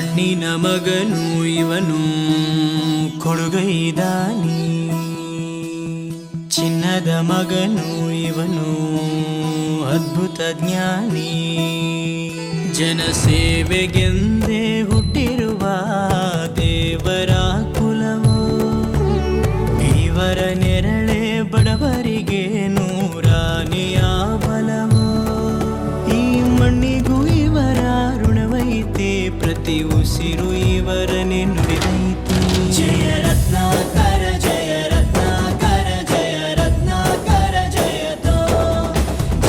ಮಣ್ಣಿನ ಮಗನು ಇವನು ಕೊಡುಗೈದಾನಿ, ಚಿನ್ನದ ಮಗನು ಇವನು ಅದ್ಭುತ ಜ್ಞಾನಿ. ಜನಸೇವೆಗೆಂದೇ ಹುಟ್ಟಿರುವ ದೇವರ ಕುಲವು, ಇವರ ನೆರಳೆ ಬಡವರಿಗೆ ನೂರಾನೆಯ ಬಲವು. ಈ ಮಣ್ಣಿಗೂ ಇವರ ಋಣವೈತೆ, ಪ್ರತಿ ಉಸಿರು ಇವರನೆ ನುಡಿದೈತೆ. ಜಯ ರತ್ನಾಕರ ಜಯ ರತ್ನಾಕರ ಜಯ ರತ್ನಾಕರ ಜಯತೋ,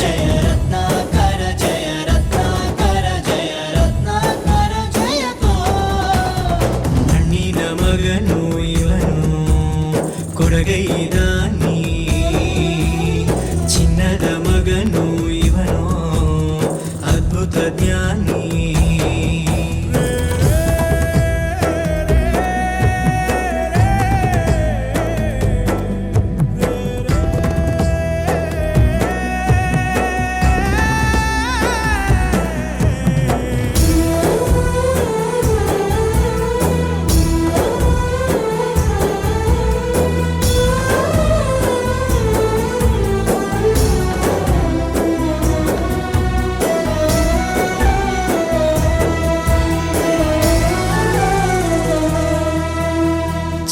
ಜಯ ರತ್ನಾಕರ ಜಯ ರತ್ನಾಕರ ಜಯ ರತ್ನಾಕರ ಜಯತೋ. ಮಣ್ಣಿನ ಮಗನು ಇವನು ಕೊಡಗೈದಾನಿ, ಚಿನ್ನದ ಮಗನು ಇವನು ಅದ್ಭುತ ಜ್ಞಾನಿ.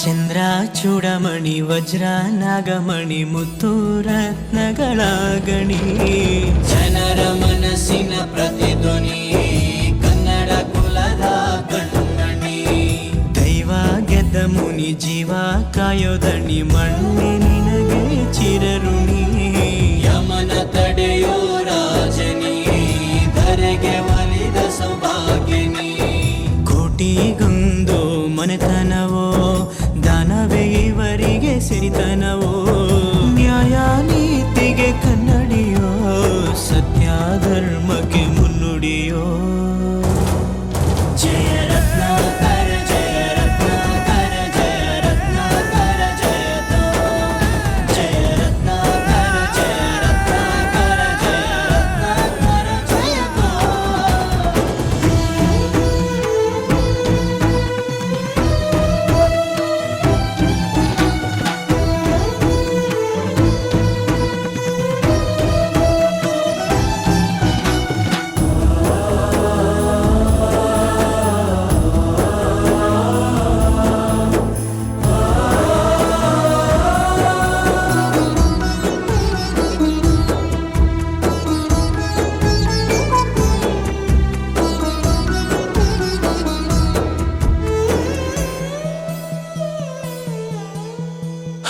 ಚಂದ್ರ ಚೂಡಮಣಿ ವಜ್ರ ನಾಗಮಣಿ ಮುತ್ತು ರತ್ನಗಳ ಗಣಿ, ಜನರ ಮನಸ್ಸಿನ ಪ್ರತಿಧ್ವನಿ ಕನ್ನಡ ಕುಲದ ಕಣ್ಮಣಿ. ದೈವ ಗೆದ್ದ ಮುನಿ ಜೀವ ಕಾಯೋದಣಿ, ಮಣ್ಣೆ ನಿನಗೆ ಚಿರಋಣಿ. ಯಮನ ತಡೆಯೋ ರಾಜನಿ, ಧರೆಗೆ ಒಲಿದ ಸೌಭಾಗ್ಯನಿ. ಕೋಟಿಗೊಂದು ಮನೆತನವೋ, ದಾನವೇ ಇವರಿಗೆ ಸಿರಿತನವೋ. ನ್ಯಾಯ ನೀತಿಗೆ ಕನ್ನಡಿಯೋ, ಸತ್ಯ ಧರ್ಮಕ್ಕೆ ಮುನ್ನುಡಿಯೋ. ಜಯ ರತ್ನಾಕರ ಜಯ ರತ್ನಾಕರ ಜಯ ರತ್ನಾಕರ ಜಯತೋ, ಜಯ ರತ್ನಾಕರ ಜಯ ರತ್ನಾಕರ ಜಯ ರತ್ನಾಕರ ಜಯತೋ.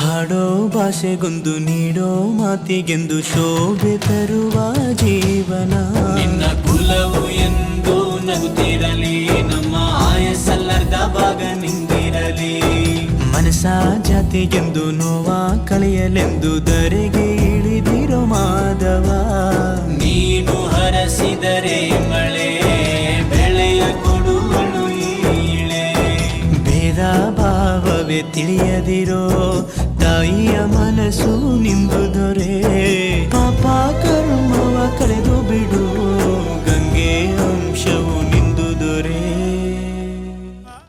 ಹಾಡೋ ಭಾಷೆಗೊಂದು ನೀಡೋ ಮಾತಿಗೆಂದು ಶೋಭೆ ತರುವ ಜೀವನ. ನಿನ್ನ ಕುಲವು ಎಂದು ನಗುತ್ತಿರಲಿ, ನಮ್ಮ ಆಯಸ್ಸಲ್ಲರ್ಧ ಭಾಗ ನಿಂದಿರಲಿ. ಮನಸ ಜಾತಿಗೆಂದು ನೋವ ಕಳೆಯಲೆಂದು ಧರೆಗೆ ಇಳಿದಿರೋ ಮಾಧವ. ನೀನು ಹರಸಿದರೆ ಮಳೆ ಬೆಳೆಯ ಕೊಡುವಳು ಈಳೆ. ಭೇದ ಭಾವವೇ ತಿಳಿಯದಿರೋ ತಾಯಿಯ ಮನಸ್ಸು ನಿಂದು ದೊರೆ. ಪಾಪ ಕರ್ಮವ